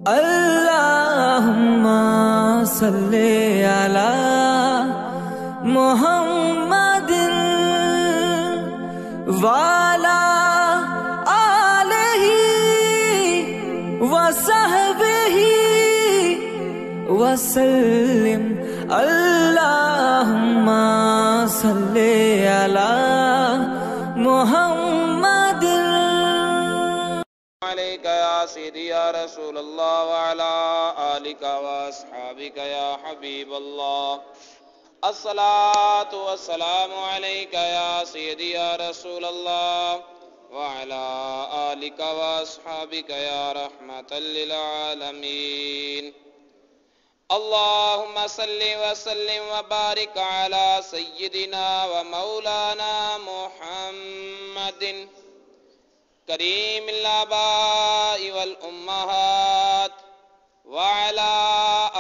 اللہم صلی علی محمد وعلی آلہ وصحبہ وسلم۔ اللہم صلی علی محمد علیک یا سیدی یا رسول اللہ وعلا آلک واصحابک یا حبیب اللہ۔ الصلاة والسلام علیک یا سیدی یا رسول اللہ وعلا آلک واصحابک یا رحمتا للعالمین۔ اللہم صلی وسلم وبارک علی سیدنا ومولانا محمد کریم الآباء والأمہات وعلى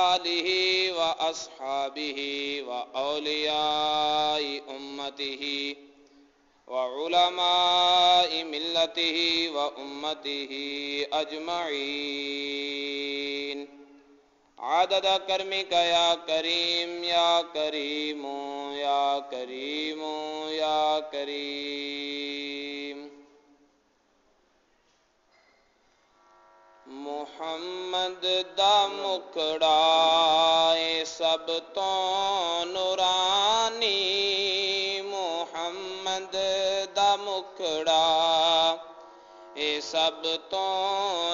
آلہ وأصحابہ وأولیاء أمتہ وعلماء ملتہ وأمتہ أجمعین۔ عدد کرمک یا کریم یا کریم یا کریم یا کریم۔ محمد دا مکڑا اے سب تو نورانی، محمد دا مکڑا اے سب تو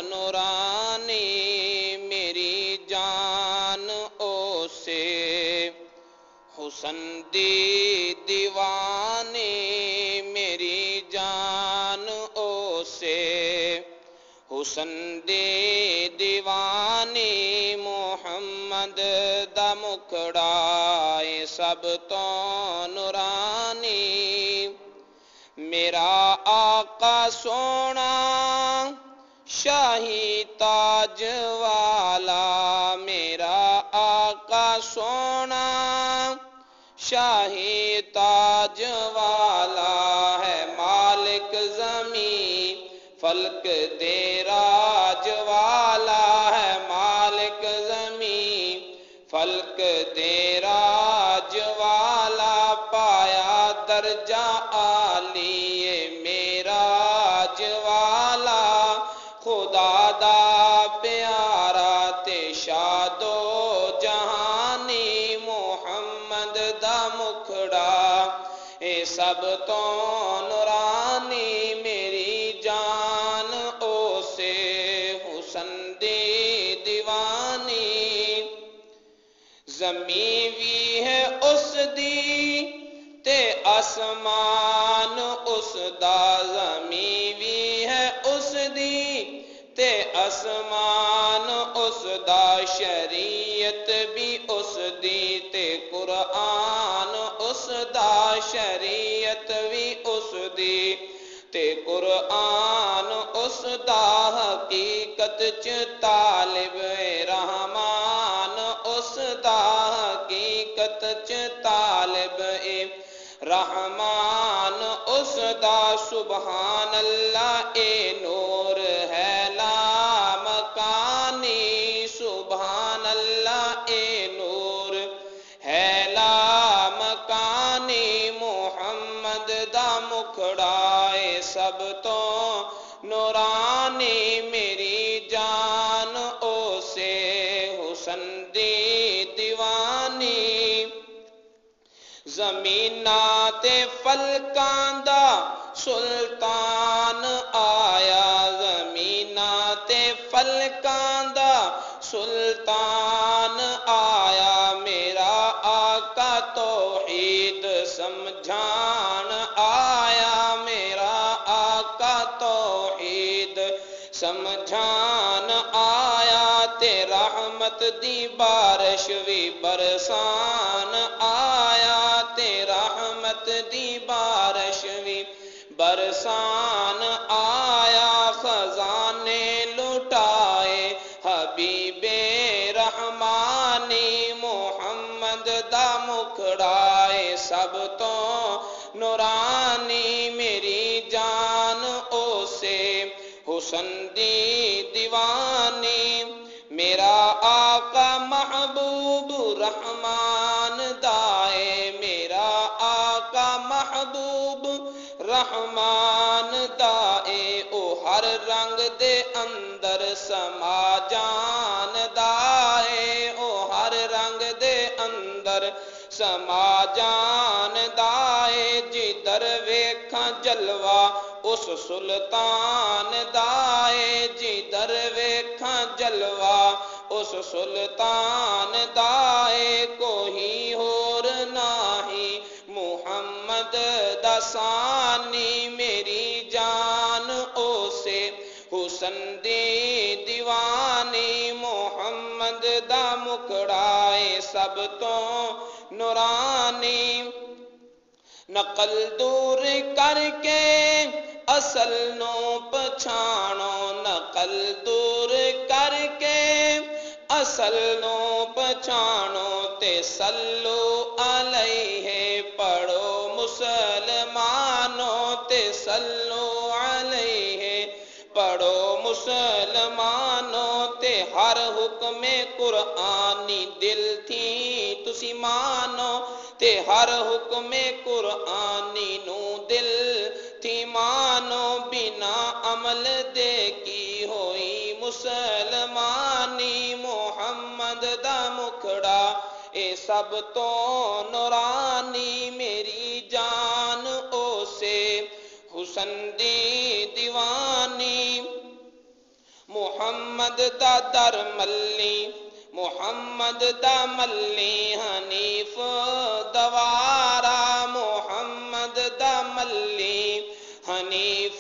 نورانی، میری جان او سے حسن دی دیوانی، میری جان او سے حسن دی دیوانی، محمد دا مکڑا اے سب تو نورانی، میرا آقا سونا شاہی تاج والا، میرا آقا سونا شاہی تاج والا ہے، مالک زمین فلک دے راج والا ہے، مالک زمین فلک دے راج والا، پایا درجہ عالی معراج والا، خدا دا پیارا تے شادو جہانی، محمد دا مکھڑا اے سب تو نورانی، میری جان او سے حسن دی دیوانی، زمین بھی ہے اس دی تے آسمان اس دا، زمین بھی ہے اس دی تے آسمان اس دا، شریعت بھی اس دی تے قرآن اس دا، شریعت بھی اس دی تے قرآن اس دا، حقیقت چ طالب رحمان اس دا، حقیقت چ طالب رحمان اس دا، سبحان اللہ اے نور ہے لامکانی، سبحان اللہ اے نور ہے لامکانی، محمد دا مکھڑا اے سب تو نورانی، میری جان او سے حسن دی دیوانی، زمیناں تے فلکاں دا سلطان آیا، زمیناں تے فلکاں دا سلطان آیا، میرا آقا توحید سمجھان آیا، میرا آقا توحید سمجھان آیا، تے رحمت دی بارش بھی برسان آیا، تے رحمت دی بارش بھی برسان آیا، خزانے لٹائے حبیب رحمانی، محمد دا مکھڑا اے سب تو نورانی، میری جان او سے حسن دی دیوانی، رحمان دائے میرا آقا محبوب رحمان دائے او ہر رنگ دے اندر سما جان دائے او ہر رنگ دے اندر سما جان دائے جدھر ویکھاں جلوہ اس سلطان دائے جدھر ویکھاں جلوہ اس سلطان دائے کوئی ہور نہیں محمد دسانی میری جان او سے حسن دی دیوانی محمد دا مکڑائے سب تو نورانی نقل دور کر کے اصل نو پچھانو نقل دور کر کے اصل نو پچھانو تے صلو علیہ پڑھو مسلمانو تے صلو علیہ پڑھو مسلمانو تے ہر حکم قرآنی دل تھی تسی مانو تے ہر حکم قرآنی نو دل تھی مانو بنا عمل دے کی ہوئی مسلمانی محمد دا مکھڑا اے سب تو نورانی میری جان او سے حسن دی دیوانی محمد دا در ملی محمد دا ملی حنیف دوارا محمد دا ملی حنیف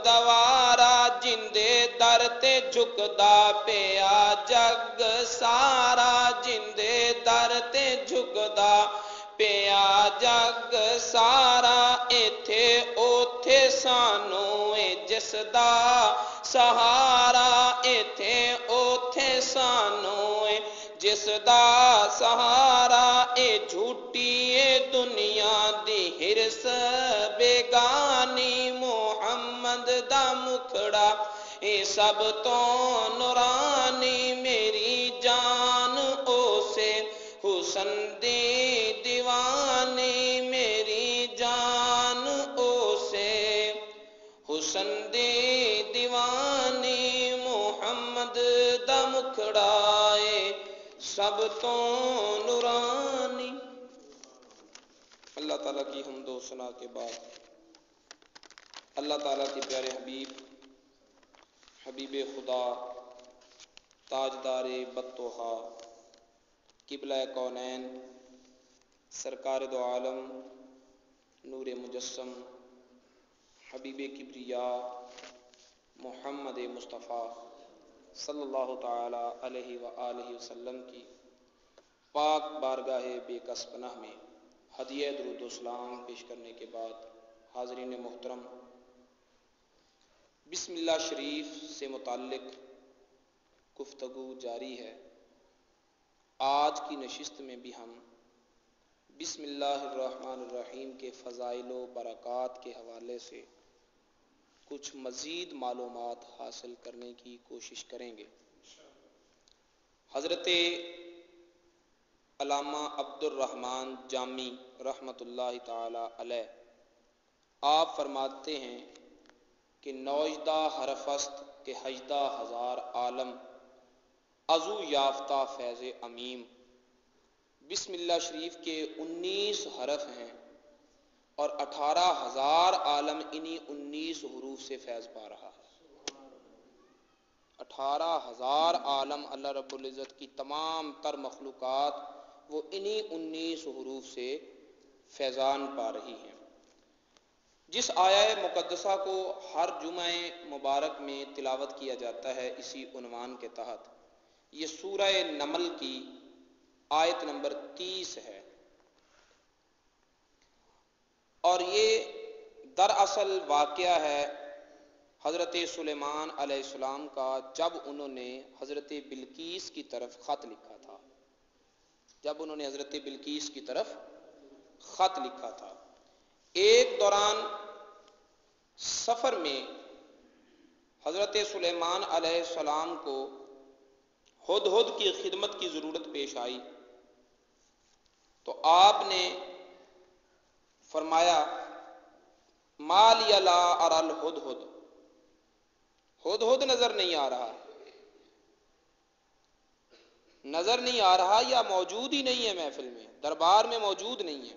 دوارا جندے در تے جھکدا پیا جگ سارا جندے در تے جھکدا پیا جگ سارا ایتھے اوتھے سانو اے جس دا سہارا ایتھے اوتھے سانو اے جس دا سہارا اے جھوٹی اے دنیا دی ہرس بیگانی محمد دا مکھڑا اے سب تو نورانی میری جان او سے حسن دی دیوانی میری جان او سے حسن دی دیوانی محمد دا مکھڑا اے سب تو نورانی۔ اللہ تعالیٰ کی حمد و ثنا کے بعد اللہ تعالیٰ کے پیارے حبیب خدا تاجدار بطحا قبلہ کونین سرکار دو عالم نور مجسم حبیب کبریا محمد مصطفیٰ صلی اللہ تعالی علیہ وآلہ وسلم کی پاک بارگاہ بے کس پناہ میں ہدیہ درود و سلام پیش کرنے کے بعد حاضرین محترم، بسم اللہ شریف سے متعلق گفتگو جاری ہے۔ آج کی نشست میں بھی ہم بسم اللہ الرحمن الرحیم کے فضائل و برکات کے حوالے سے کچھ مزید معلومات حاصل کرنے کی کوشش کریں گے۔ حضرت علامہ عبد الرحمن جامی رحمۃ اللہ تعالی علیہ آپ فرماتے ہیں کہ نوجدہ حرف است کہ ہجدہ ہزار عالم عضو یافتہ فیض عمیم۔ بسم اللہ شریف کے 19 حرف ہیں اور 18,000 عالم انہی 19 حروف سے فیض پا رہا ہے۔ 18,000 عالم اللہ رب العزت کی تمام تر مخلوقات وہ انہی 19 حروف سے فیضان پا رہی ہیں۔ جس آیہ مقدسہ کو ہر جمعہ مبارک میں تلاوت کیا جاتا ہے اسی عنوان کے تحت، یہ سورہ نمل کی آیت نمبر 30 ہے، اور یہ دراصل واقعہ ہے حضرت سلیمان علیہ السلام کا جب انہوں نے حضرت بلقیس کی طرف خط لکھا تھا۔ جب انہوں نے حضرت بلقیس کی طرف خط لکھا تھا، ایک دوران سفر میں حضرت سلیمان علیہ السلام کو ہدہد کی خدمت کی ضرورت پیش آئی، تو آپ نے فرمایا ما لی لا اری الہدہد، ہدہد نظر نہیں آ رہا، نظر نہیں آ رہا یا موجود ہی نہیں ہے، محفل میں دربار میں موجود نہیں ہے،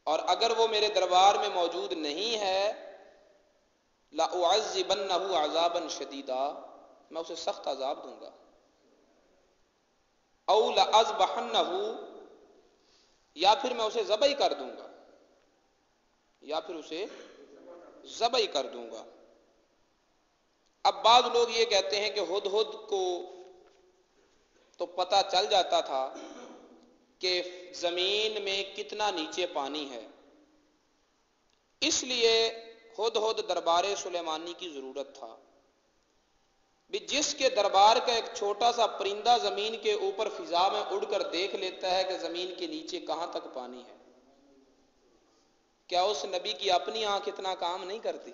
اور اگر وہ میرے دربار میں موجود نہیں ہے لأعذبنہ عذابا شدیدا، میں اسے سخت عذاب دوں گا، او لأذبحنہ، یا پھر میں اسے ذبح کر دوں گا، یا پھر اسے ذبح کر دوں گا۔ اب بعض لوگ یہ کہتے ہیں کہ ہدہد کو تو پتہ چل جاتا تھا کہ زمین میں کتنا نیچے پانی ہے، اس لیے ہدہد دربار سلیمانی کی ضرورت تھا، بھی جس کے دربار کا ایک چھوٹا سا پرندہ زمین کے اوپر فضا میں اڑ کر دیکھ لیتا ہے کہ زمین کے نیچے کہاں تک پانی ہے، کیا اس نبی کی اپنی آنکھ اتنا کام نہیں کرتی؟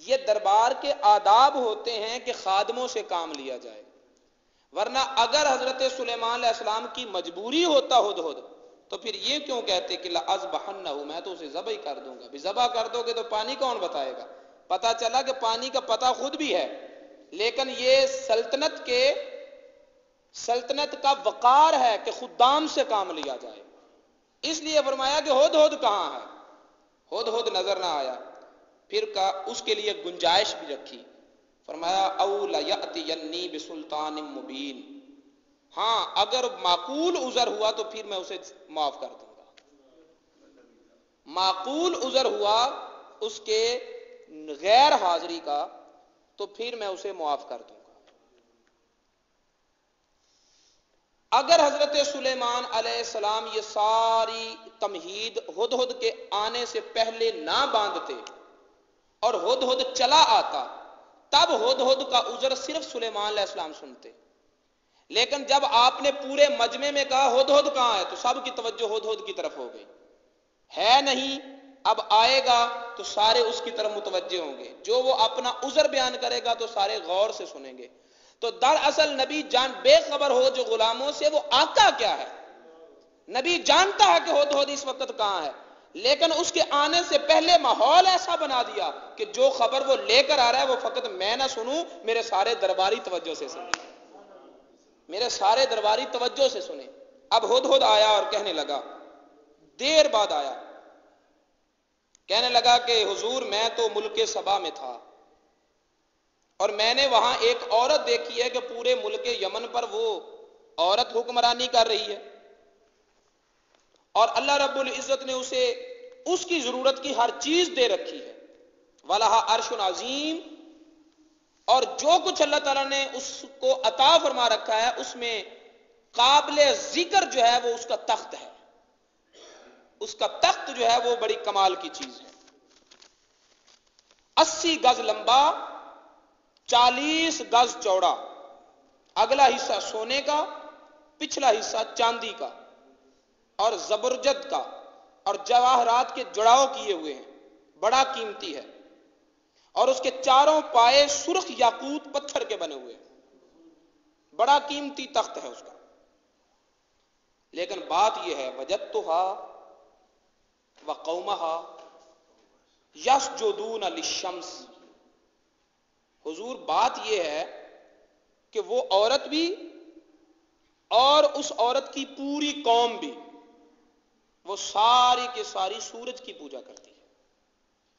یہ دربار کے آداب ہوتے ہیں کہ خادموں سے کام لیا جائے، ورنہ اگر حضرت سلیمان علیہ السلام کی مجبوری ہوتا ہدہد تو پھر یہ کیوں کہتے کہ لأذبحنہ، میں تو اسے ذبح کر دوں گا۔ بھی ذبح کر دو گے تو پانی کون بتائے گا؟ پتہ چلا کہ پانی کا پتہ خود بھی ہے، لیکن یہ سلطنت کا وقار ہے کہ خدام سے کام لیا جائے، اس لیے فرمایا کہ ہدہد کہاں ہے، ہدہد نظر نہ آیا، پھر اس کے لیے گنجائش بھی رکھی، فرمایا او لیأتینی بسلطان مبین، ہاں اگر معقول عذر ہوا تو پھر میں اسے معاف کر دوں گا، معقول عذر ہوا اس کے غیر حاضری کا تو پھر میں اسے معاف کر دوں گا۔ اگر حضرت سلیمان علیہ السلام یہ ساری تمہید ہدہد کے آنے سے پہلے نہ باندھتے اور ہدہد چلا آتا، تب ہدہد کا عذر صرف سلیمان علیہ السلام سنتے، لیکن جب آپ نے پورے مجمع میں کہا ہدہد کہاں ہے تو سب کی توجہ ہدہد کی طرف ہو گئی، ہے نہیں، اب آئے گا تو سارے اس کی طرف متوجہ ہوں گے، جو وہ اپنا عذر بیان کرے گا تو سارے غور سے سنیں گے۔ تو دراصل نبی جان بے خبر ہو جو غلاموں سے، وہ آقا کیا ہے، نبی جانتا ہے کہ ہدہد اس وقت کہاں ہے، لیکن اس کے آنے سے پہلے ماحول ایسا بنا دیا کہ جو خبر وہ لے کر آ رہا ہے وہ فقط میں نہ سنوں، میرے سارے درباری توجہ سے سنیں، میرے سارے درباری توجہ سے سنیں۔ اب ہدہد آیا اور کہنے لگا، دیر بعد آیا، کہنے لگا کہ حضور میں تو ملک سبا میں تھا اور میں نے وہاں ایک عورت دیکھی ہے کہ پورے ملک یمن پر وہ عورت حکمرانی کر رہی ہے، اور اللہ رب العزت نے اسے اس کی ضرورت کی ہر چیز دے رکھی ہے، وَلَهَا عَرْشٌ عَظِيمٌ، اور جو کچھ اللہ تعالیٰ نے اس کو عطا فرما رکھا ہے اس میں قابل ذکر جو ہے وہ اس کا تخت ہے، اس کا تخت جو ہے وہ بڑی کمال کی چیز ہے، 80 گز لمبا، 40 گز چوڑا، اگلا حصہ سونے کا، پچھلا حصہ چاندی کا اور زبرجد کا اور جواہرات کے جڑاؤ کیے ہوئے ہیں، بڑا قیمتی ہے، اور اس کے چاروں پائے سرخ یاقوت پتھر کے بنے ہوئے ہیں، بڑا قیمتی تخت ہے اس کا۔ لیکن بات یہ ہے وجدتها وقومها یسجدون للشمس، حضور بات یہ ہے کہ وہ عورت بھی اور اس عورت کی پوری قوم بھی، وہ ساری کے ساری سورج کی پوجا کرتی ہے،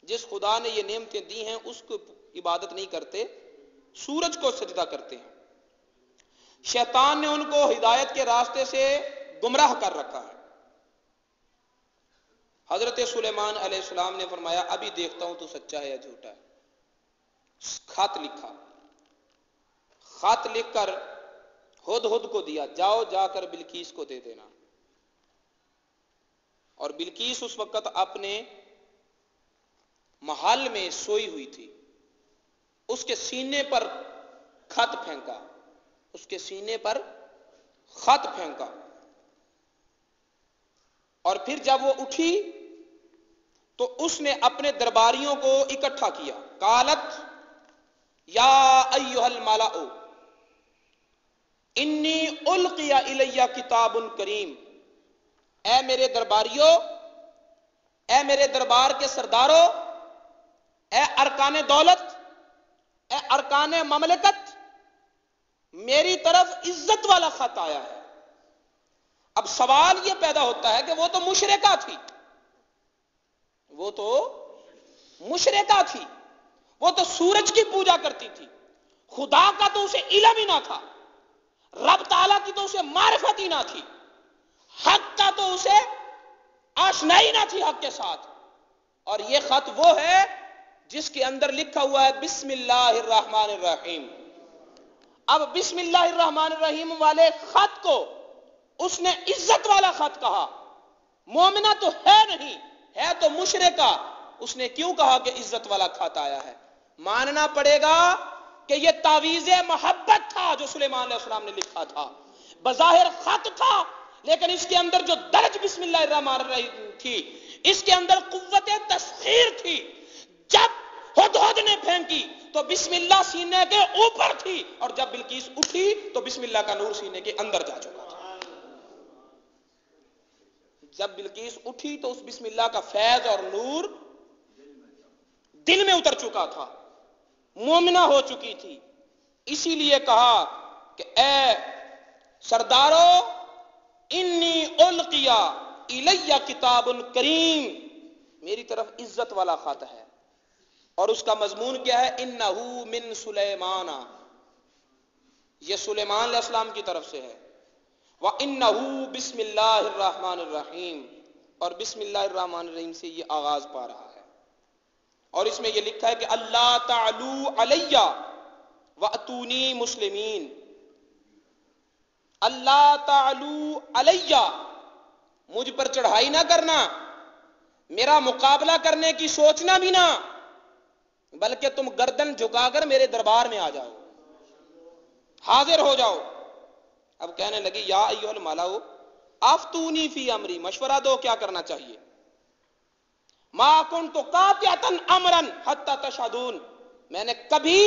جس خدا نے یہ نعمتیں دی ہیں اس کو عبادت نہیں کرتے، سورج کو سجدہ کرتے ہیں۔ شیطان نے ان کو ہدایت کے راستے سے گمراہ کر رکھا ہے۔ حضرت سلیمان علیہ السلام نے فرمایا ابھی دیکھتا ہوں تو سچا ہے یا جھوٹا ہے۔ خط لکھا، خط لکھ کر ہدہد کو دیا، جاؤ جا کر بلقیس کو دے دینا، اور بلقیس اس وقت اپنے محل میں سوئی ہوئی تھی، اس کے سینے پر خط پھینکا، اس کے سینے پر خط پھینکا، اور پھر جب وہ اٹھی تو اس نے اپنے درباریوں کو اکٹھا کیا، قالت یا ایھا الملأ، انی القی الی کتاب کریم، اے میرے درباریوں، اے میرے دربار کے سرداروں، اے ارکان دولت، اے ارکان مملکت، میری طرف عزت والا خط آیا ہے۔ اب سوال یہ پیدا ہوتا ہے کہ وہ تو مشرکہ تھی، وہ تو مشرکہ تھی، وہ تو سورج کی پوجا کرتی تھی، خدا کا تو اسے علم ہی نہ تھا، رب تعالیٰ کی تو اسے معرفت ہی نہ تھی، حق کا تو اسے آشنائی نہ تھی حق کے ساتھ۔ اور یہ خط وہ ہے جس کے اندر لکھا ہوا ہے بسم اللہ الرحمن الرحیم۔ اب بسم اللہ الرحمن الرحیم والے خط کو اس نے عزت والا خط کہا۔ مومنہ تو ہے نہیں، ہے تو مشرکہ، اس نے کیوں کہا کہ عزت والا خط آیا ہے؟ ماننا پڑے گا کہ یہ تعویذ محبت تھا جو سلیمان علیہ السلام نے لکھا تھا، بظاہر خط تھا لیکن اس کے اندر جو درج بسم اللہ الرحمن الرحیم تھی، اس کے اندر قوت تسخیر تھی۔ جب ہدہد نے پھینکی تو بسم اللہ سینے کے اوپر تھی، اور جب بلقیس اٹھی تو بسم اللہ کا نور سینے کے اندر جا چکا تھا۔ جب بلقیس اٹھی تو اس بسم اللہ کا فیض اور نور دل میں اتر چکا تھا، مومنہ ہو چکی تھی۔ اسی لیے کہا کہ اے سردارو، انی القی الی کتاب کریم، میری طرف عزت والا خط ہے، اور اس کا مضمون کیا ہے؟ انہ من سلیمان، یہ سلیمان علیہ السلام کی طرف سے ہے، وَإِنَّهُ بسم اللہ الرحمن الرحیم، اور بسم اللہ الرحمن الرحیم سے یہ آغاز پا رہا ہے۔ اور اس میں یہ لکھا ہے کہ اللہ تعالو علیہ وَأْتُونِي مسلمین، اللہ تعالو علیہ، مجھ پر چڑھائی نہ کرنا، میرا مقابلہ کرنے کی سوچنا بھی نہ، بلکہ تم گردن جھکا کر میرے دربار میں آ جاؤ، حاضر ہو جاؤ۔ اب کہنے لگی یا ایھا الملأ افتونی فی امری، مشورہ دو کیا کرنا چاہیے۔ ما کنت قاطعۃ امرا حتی تشہدون، میں نے کبھی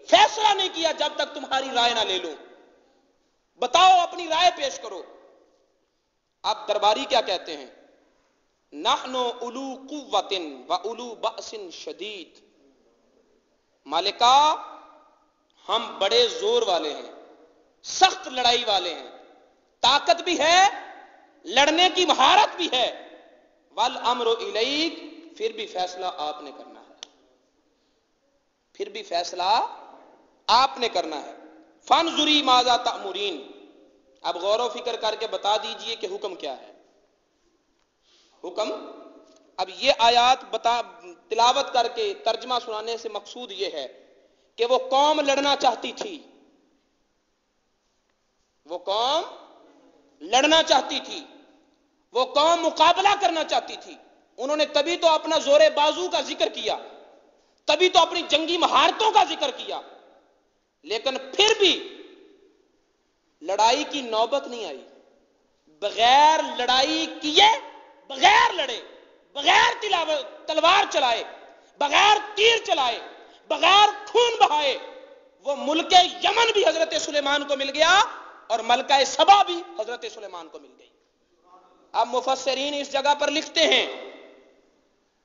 فیصلہ نہیں کیا جب تک تمہاری رائے نہ لے لوں، بتاؤ اپنی رائے پیش کرو۔ اب درباری کیا کہتے ہیں؟ نحن اولو قوۃ و اولو بأس شدید، مالکہ ہم بڑے زور والے ہیں، سخت لڑائی والے ہیں، طاقت بھی ہے، لڑنے کی مہارت بھی ہے، والامر الیک، پھر بھی فیصلہ آپ نے کرنا ہے، پھر بھی فیصلہ آپ نے کرنا ہے۔ فانظری ماذا تأمرین، اب غور و فکر کر کے بتا دیجئے کہ حکم کیا ہے۔ حکم، اب یہ آیات تلاوت کر کے ترجمہ سنانے سے مقصود یہ ہے کہ وہ قوم لڑنا چاہتی تھی، وہ قوم لڑنا چاہتی تھی، وہ قوم مقابلہ کرنا چاہتی تھی، انہوں نے تبھی تو اپنا زور بازو کا ذکر کیا، تبھی تو اپنی جنگی مہارتوں کا ذکر کیا، لیکن پھر بھی لڑائی کی نوبت نہیں آئی۔ بغیر لڑائی کیے، بغیر لڑے، بغیر تلوار چلائے، بغیر تیر چلائے، بغیر خون بہائے، وہ ملک یمن بھی حضرت سلیمان کو مل گیا اور ملکہ سبا بھی حضرت سلیمان کو مل گئی۔ اب مفسرین اس جگہ پر لکھتے ہیں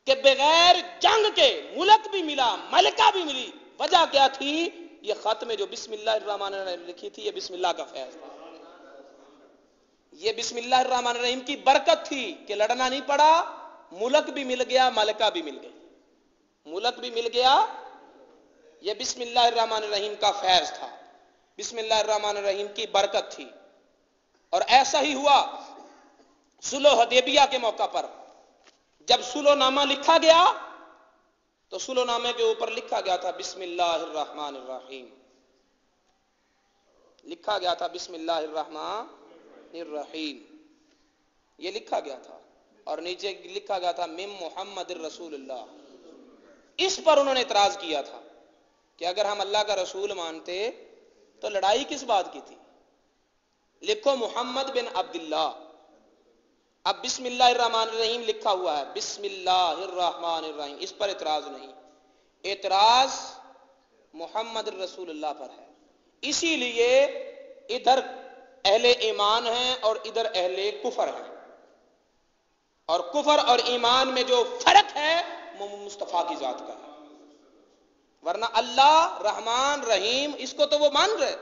کہ بغیر جنگ کے ملک بھی ملا، ملکہ بھی ملی، وجہ کیا تھی؟ یہ خط میں جو بسم اللہ الرحمن الرحیم لکھی تھی، یہ بسم اللہ کا فیض تھا، یہ بسم اللہ الرحمن الرحیم کی برکت تھی کہ لڑنا نہیں پڑا، ملک بھی مل گیا، ملکہ بھی مل گئی، ملک بھی مل گیا، یہ بسم اللہ الرحمن الرحیم کا فیض تھا، بسم اللہ الرحمن الرحیم کی برکت تھی۔ اور ایسا ہی ہوا صلح حدیبیہ کے موقع پر، جب صلح نامہ لکھا گیا تو صلح نامے کے اوپر لکھا گیا تھا بسم اللہ الرحمن الرحیم، لکھا گیا تھا بسم اللہ الرحمن الرحیم، یہ لکھا گیا تھا، اور نیچے لکھا گیا تھا من محمد الرسول اللہ۔ اس پر انہوں نے اعتراض کیا تھا کہ اگر ہم اللہ کا رسول مانتے تو لڑائی کس بات کی تھی؟ لکھو محمد بن عبداللہ، اب بسم اللہ الرحمن الرحیم لکھا ہوا ہے، بسم اللہ الرحمن الرحیم، اس پر اعتراض نہیں، اعتراض محمد الرسول اللہ پر ہے۔ اسی لیے ادھر اہل ایمان ہیں اور ادھر اہل کفر ہیں، اور کفر اور ایمان میں جو فرق ہے وہ مصطفیٰ کی ذات کا ہے، ورنہ اللہ رحمان رحیم اس کو تو وہ مان رہے،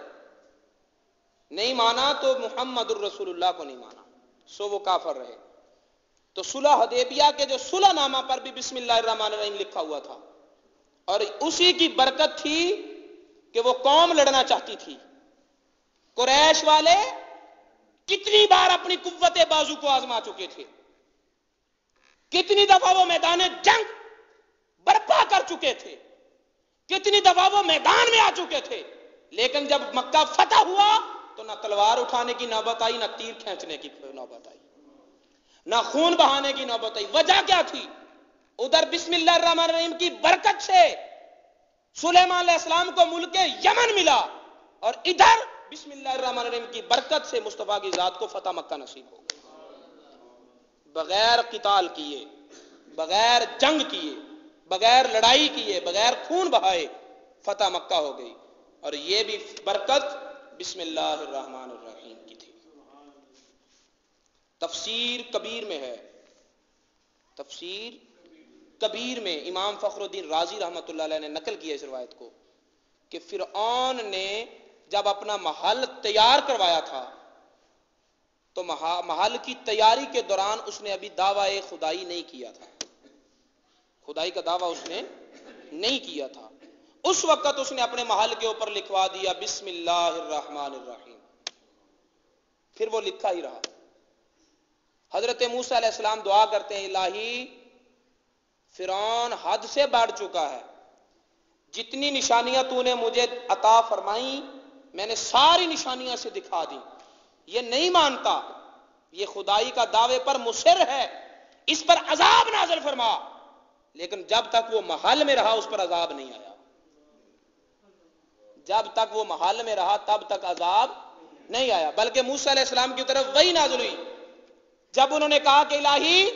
نہیں مانا تو محمد الرسول اللہ کو نہیں مانا، سو وہ کافر رہے۔ تو صلح حدیبیہ کے جو صلح نامہ پر بھی بسم اللہ الرحمن الرحیم لکھا ہوا تھا، اور اسی کی برکت تھی کہ وہ قوم لڑنا چاہتی تھی۔ قریش والے کتنی بار اپنی قوت بازو کو آزما چکے تھے، کتنی دفعہ وہ میدان جنگ برپا کر چکے تھے، کتنی دفعہ وہ میدان میں آ چکے تھے، لیکن جب مکہ فتح ہوا تو نہ تلوار اٹھانے کی نوبت آئی، نہ تیر کھینچنے کی نوبت آئی، نہ خون بہانے کی نوبت آئی۔ وجہ کیا تھی؟ ادھر بسم اللہ الرحمن الرحیم کی برکت سے سلیمان علیہ السلام کو ملک یمن ملا، اور ادھر بسم اللہ الرحمن الرحیم کی برکت سے مصطفیٰ کی ذات کو فتح مکہ نصیب ہو گئی۔ بغیر قتال کیے، بغیر جنگ کیے، بغیر لڑائی کیے، بغیر خون بہائے فتح مکہ ہو گئی، اور یہ بھی برکت بسم اللہ الرحمن الرحیم کی تھی۔ تفسیر کبیر میں ہے، تفسیر کبیر میں امام فخر الدین رازی رحمۃ اللہ علیہ نے نقل کیا اس روایت کو کہ فرعون نے جب اپنا محل تیار کروایا تھا تو محل کی تیاری کے دوران اس نے ابھی دعوی خدائی نہیں کیا تھا، خدائی کا دعویٰ اس نے نہیں کیا تھا، اس وقت اس نے اپنے محل کے اوپر لکھوا دیا بسم اللہ الرحمن الرحیم، پھر وہ لکھا ہی رہا۔ حضرت موسیٰ علیہ السلام دعا کرتے ہیں الہی فرعون حد سے بڑھ چکا ہے، جتنی نشانیاں تو نے مجھے عطا فرمائیں میں نے ساری نشانیاں سے دکھا دی، یہ نہیں مانتا، یہ خدائی کا دعوے پر مصر ہے، اس پر عذاب نازل فرما، لیکن جب تک وہ محل میں رہا اس پر عذاب نہیں آیا، جب تک وہ محل میں رہا تب تک عذاب نہیں آیا، بلکہ موسیٰ علیہ السلام کی طرف وہی نازل ہوئی جب انہوں نے کہا کہ الہی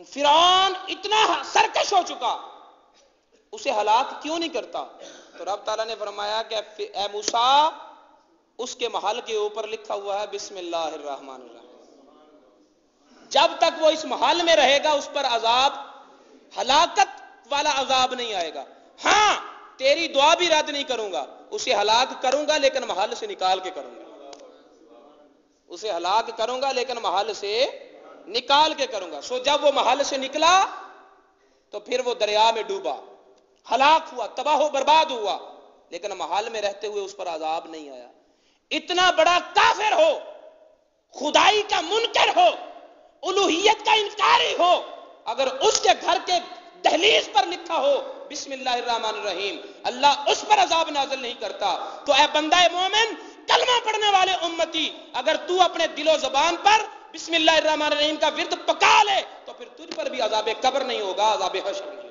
فرعون اتنا سرکش ہو چکا، اسے ہلاک کیوں نہیں کرتا؟ تو رب تعالیٰ نے فرمایا کہ اے موسیٰ اس کے محل کے اوپر لکھا ہوا ہے بسم اللہ الرحمن الرحیم، جب تک وہ اس محل میں رہے گا اس پر عذاب ہلاکت والا عذاب نہیں آئے گا، ہاں تیری دعا بھی رد نہیں کروں گا، اسے ہلاک کروں گا لیکن محل سے نکال کے کروں گا، اسے ہلاک کروں گا لیکن محل سے نکال کے کروں گا۔ سو جب وہ محل سے نکلا تو پھر وہ دریا میں ڈوبا، ہلاک ہوا، تباہ و برباد ہوا، لیکن محل میں رہتے ہوئے اس پر عذاب نہیں آیا۔ اتنا بڑا کافر ہو، خدائی کا منکر ہو، الوہیت کا انکاری ہو، اگر اس کے گھر کے دہلیز پر لکھا ہو بسم اللہ الرحمن الرحیم، اللہ اس پر عذاب نازل نہیں کرتا۔ تو اے بندہ مومن، کلمہ پڑھنے والے امتی، اگر تو اپنے دل و زبان پر بسم اللہ الرحمن الرحیم کا ورد پکا لے تو پھر تجھ پر بھی عذاب قبر نہیں ہوگا، عذاب حشر نہیں ہوگا۔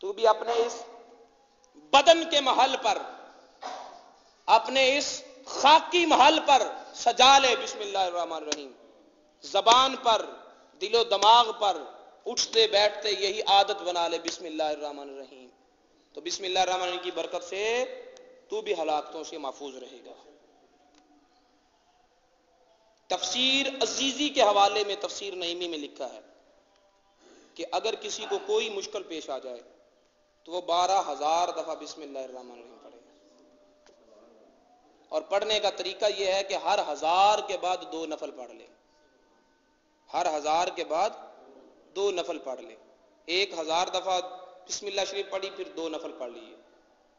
تو بھی اپنے اس بدن کے محل پر، اپنے اس خاکی محل پر سجا لے بسم اللہ الرحمن الرحیم، زبان پر، دل و دماغ پر، اٹھتے بیٹھتے یہی عادت بنا لے بسم اللہ الرحمن الرحیم، تو بسم اللہ الرحمن الرحیم کی برکت سے تو بھی ہلاکتوں سے محفوظ رہے گا۔ تفسیر عزیزی کے حوالے میں تفسیر نعیمی میں لکھا ہے کہ اگر کسی کو کوئی مشکل پیش آ جائے تو وہ 12,000 دفعہ بسم اللہ الرحمن الرحیم پڑھے، اور پڑھنے کا طریقہ یہ ہے کہ ہر 1000 کے بعد 2 نفل پڑھ لے، ہر 1000 کے بعد 2 نفل پڑھ لے، 1000 دفعہ بسم اللہ شریف پڑھی پھر 2 نفل پڑھ لیے،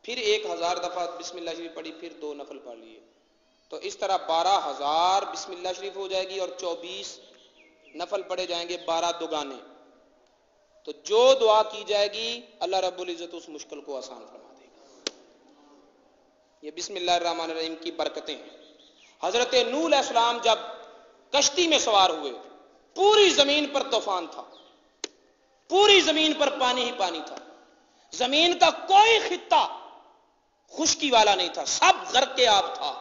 پھر 1000 دفعہ بسم اللہ شریف پڑھی پھر 2 نفل پڑھ لیے، تو اس طرح 12,000 بسم اللہ شریف ہو جائے گی، اور 24 نفل پڑھے جائیں گے، 12 دوگانے، تو جو دعا کی جائے گی اللہ رب العزت اس مشکل کو آسان فرما دے گا۔ یہ بسم اللہ الرحمن الرحیم کی برکتیں ہیں۔ حضرت نوح علیہ السلام جب کشتی میں سوار ہوئے، پوری زمین پر طوفان تھا، پوری زمین پر پانی ہی پانی تھا، زمین کا کوئی خطہ خشکی والا نہیں تھا، سب غرق آب تھا،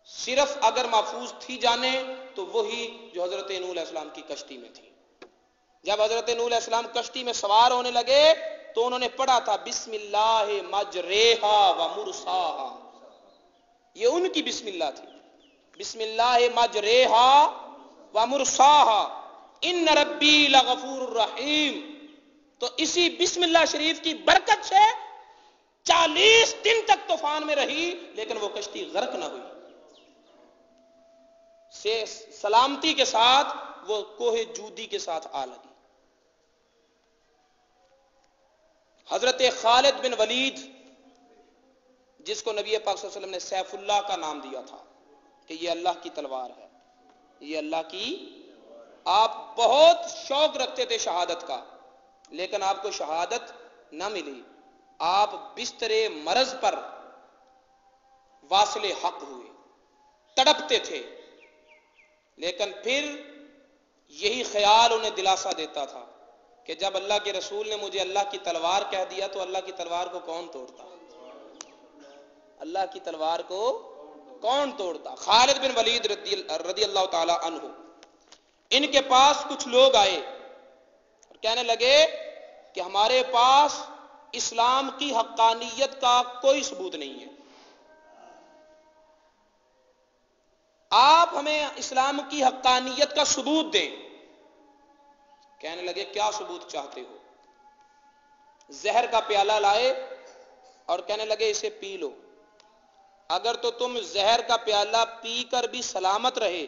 صرف اگر محفوظ تھی جانے تو وہی جو حضرت نوح علیہ السلام کی کشتی میں تھی۔ جب حضرت نوح علیہ السلام کشتی میں سوار ہونے لگے تو انہوں نے پڑھا تھا بسم اللہ مجریہا و مرساہا. یہ ان کی بسم اللہ تھی. بسم اللہ مجریہا و مرساہا ان ربی لغفور الرحیم. تو اسی بسم اللہ شریف کی برکت سے 40 دن تک طوفان میں رہی لیکن وہ کشتی غرق نہ ہوئی. سے سلامتی کے ساتھ وہ کوہ جودی کے ساتھ آ لگی. حضرت خالد بن ولید جس کو نبی پاک صلی اللہ علیہ وسلم نے سیف اللہ کا نام دیا تھا کہ یہ اللہ کی تلوار ہے, یہ اللہ کی. آپ بہت شوق رکھتے تھے شہادت کا لیکن آپ کو شہادت نہ ملی. آپ بستر مرض پر واصل حق ہوئے, تڑپتے تھے, لیکن پھر یہی خیال انہیں دلاسا دیتا تھا کہ جب اللہ کے رسول نے مجھے اللہ کی تلوار کہہ دیا تو اللہ کی تلوار کو کون توڑتا, اللہ کی تلوار کو کون توڑتا. خالد بن ولید رضی اللہ تعالی عنہ, ان کے پاس کچھ لوگ آئے اور کہنے لگے کہ ہمارے پاس اسلام کی حقانیت کا کوئی ثبوت نہیں ہے, آپ ہمیں اسلام کی حقانیت کا ثبوت دیں. کہنے لگے کیا ثبوت چاہتے ہو؟ زہر کا پیالہ لائے اور کہنے لگے اسے پی لو, اگر تو تم زہر کا پیالہ پی کر بھی سلامت رہے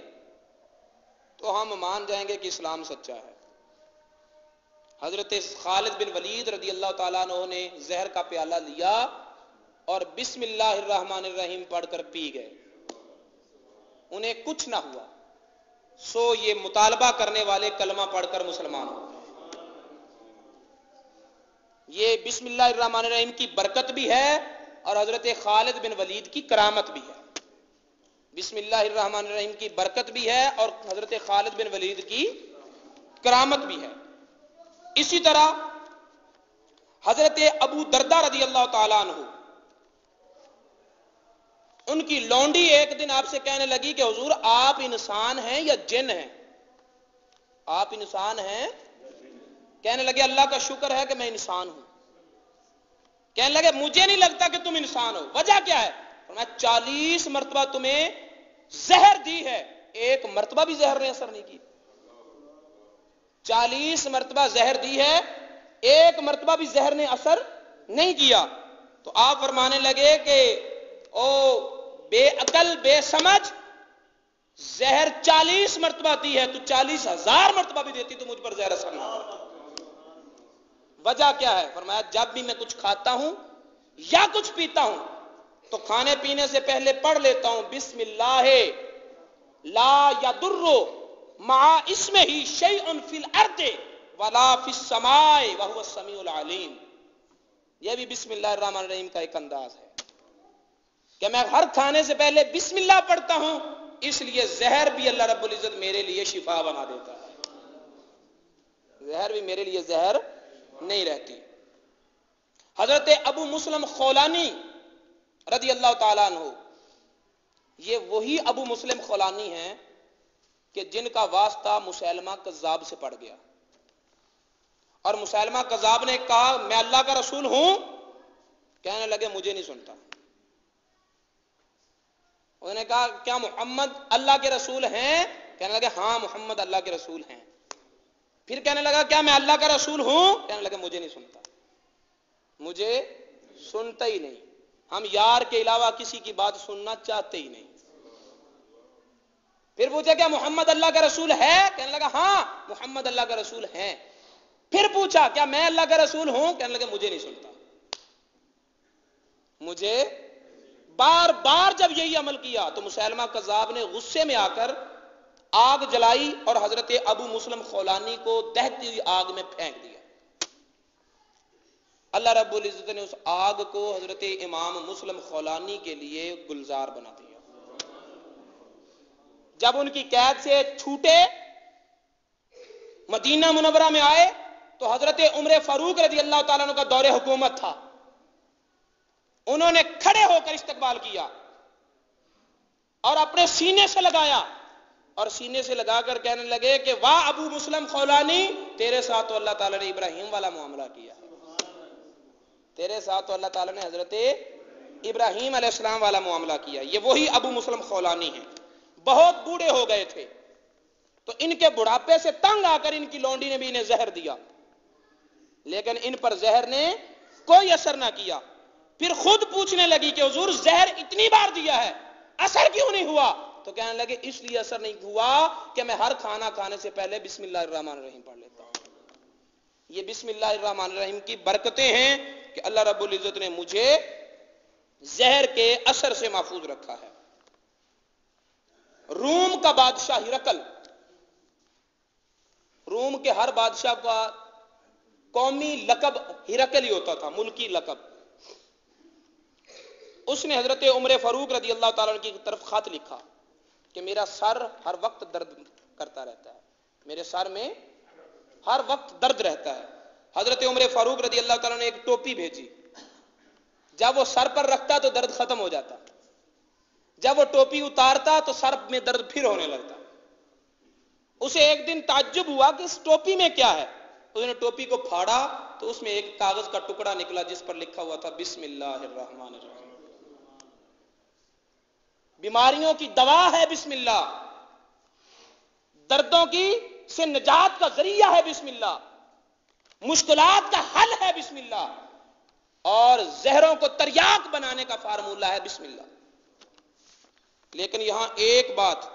تو ہم مان جائیں گے کہ اسلام سچا ہے. حضرت خالد بن ولید رضی اللہ تعالیٰ عنہ نے زہر کا پیالہ لیا اور بسم اللہ الرحمن الرحیم پڑھ کر پی گئے. انہیں کچھ نہ ہوا. سو یہ مطالبہ کرنے والے کلمہ پڑھ کر مسلمان ہو. یہ بسم اللہ الرحمن الرحیم کی برکت بھی ہے اور حضرت خالد بن ولید کی کرامت بھی ہے. بسم اللہ الرحمن الرحیم کی برکت بھی ہے اور حضرت خالد بن ولید کی کرامت بھی ہے. اسی طرح حضرت ابو دردہ رضی اللہ تعالیٰ عنہ, ان کی لونڈی ایک دن آپ سے کہنے لگی کہ حضور آپ انسان ہیں یا جن ہیں؟ آپ انسان ہیں؟ کہنے لگے اللہ کا شکر ہے کہ میں انسان ہوں. کہنے لگے مجھے نہیں لگتا کہ تم انسان ہو, وجہ کیا ہے؟ فرمایا 40 مرتبہ تمہیں زہر دی ہے, ایک مرتبہ بھی زہر نے اثر نہیں کی. 40 مرتبہ زہر دی ہے, ایک مرتبہ بھی زہر نے اثر نہیں کیا. تو آپ فرمانے لگے کہ او بے عقل بے سمجھ, زہر 40 مرتبہ دی ہے, تو 40,000 مرتبہ بھی دیتی تو مجھ پر زہر اثر نہ ہوتا. وجہ کیا ہے؟ فرمایا جب بھی میں کچھ کھاتا ہوں یا کچھ پیتا ہوں تو کھانے پینے سے پہلے پڑھ لیتا ہوں بسم اللہ لا یضر مع اسمہ شیء فی الارض ولا فی السماء وهو السمیع العلیم. یہ بھی بسم اللہ الرحمن الرحیم کا ایک انداز ہے کہ میں ہر کھانے سے پہلے بسم اللہ پڑھتا ہوں, اس لیے زہر بھی اللہ رب العزت میرے لیے شفا بنا دیتا ہے. زہر بھی میرے لیے زہر نہیں رہتی. حضرت ابو مسلم خولانی رضی اللہ تعالیٰ عنہ, یہ وہی ابو مسلم خولانی ہیں کہ جن کا واسطہ مسیلمہ کذاب سے پڑ گیا اور مسیلمہ کذاب نے کہا میں اللہ کا رسول ہوں. کہنے لگے مجھے نہیں سنتا. انہوں نے کہا کیا محمد اللہ کے رسول ہیں؟ کہنے لگے ہاں محمد اللہ کے رسول ہیں. پھر کہنے لگا کیا میں اللہ کا رسول ہوں؟ کہنے لگے مجھے نہیں سنتا, مجھے سنتا ہی نہیں. ہم یار کے علاوہ کسی کی بات سننا چاہتے ہی نہیں. پھر پوچھا کیا محمد اللہ کا رسول ہے؟ کہنے لگا ہاں محمد اللہ کا رسول ہیں. پھر پوچھا کیا میں اللہ کا رسول ہوں؟ کہنے لگے مجھے نہیں سنتا. مجھے بار بار جب یہی عمل کیا تو مسیلمہ کذاب نے غصے میں آ کر آگ جلائی اور حضرت ابو مسلم خولانی کو دہتی ہوئی آگ میں پھینک دیا. اللہ رب العزت نے اس آگ کو حضرت امام مسلم خولانی کے لیے گلزار بنا دیا. جب ان کی قید سے چھوٹے مدینہ منورہ میں آئے تو حضرت عمر فاروق رضی اللہ تعالیٰ عنہ کا دور حکومت تھا. انہوں نے کھڑے ہو کر استقبال کیا اور اپنے سینے سے لگایا اور سینے سے لگا کر کہنے لگے کہ واہ ابو مسلم خولانی, تیرے ساتھ تو اللہ تعالیٰ نے ابراہیم والا معاملہ کیا. میرے ساتھ تو اللہ تعالیٰ نے حضرت ابراہیم علیہ السلام والا معاملہ کیا. یہ وہی ابو مسلم خولانی ہیں, بہت بوڑھے ہو گئے تھے, تو ان کے بڑھاپے سے تنگ آ کر ان کی لونڈی نے بھی انہیں زہر دیا, لیکن ان پر زہر نے کوئی اثر نہ کیا. پھر خود پوچھنے لگی کہ حضور زہر اتنی بار دیا ہے, اثر کیوں نہیں ہوا؟ تو کہنے لگے اس لیے اثر نہیں ہوا کہ میں ہر کھانا کھانے سے پہلے بسم اللہ الرحمن الرحیم پڑھ لیتا ہوں. یہ بسم اللہ الرحمن الرحیم کی برکتیں ہیں کہ اللہ رب العزت نے مجھے زہر کے اثر سے محفوظ رکھا ہے. روم کا بادشاہ ہرقل, روم کے ہر بادشاہ کا قومی لقب ہرقل ہی ہوتا تھا, ملکی لقب. اس نے حضرت عمر فاروق رضی اللہ تعالیٰ عنہ کی طرف خط لکھا کہ میرا سر ہر وقت درد کرتا رہتا ہے, میرے سر میں ہر وقت درد رہتا ہے. حضرت عمر فاروق رضی اللہ تعالیٰ نے ایک ٹوپی بھیجی, جب وہ سر پر رکھتا تو درد ختم ہو جاتا, جب وہ ٹوپی اتارتا تو سر میں درد پھر ہونے لگتا. اسے ایک دن تعجب ہوا کہ اس ٹوپی میں کیا ہے. اس نے ٹوپی کو پھاڑا تو اس میں ایک کاغذ کا ٹکڑا نکلا جس پر لکھا ہوا تھا بسم اللہ الرحمن الرحیم. بیماریوں کی دوا ہے بسم اللہ, دردوں کی سے نجات کا ذریعہ ہے بسم اللہ, مشکلات کا حل ہے بسم اللہ, اور زہروں کو تریاق بنانے کا فارمولہ ہے بسم اللہ. لیکن یہاں ایک بات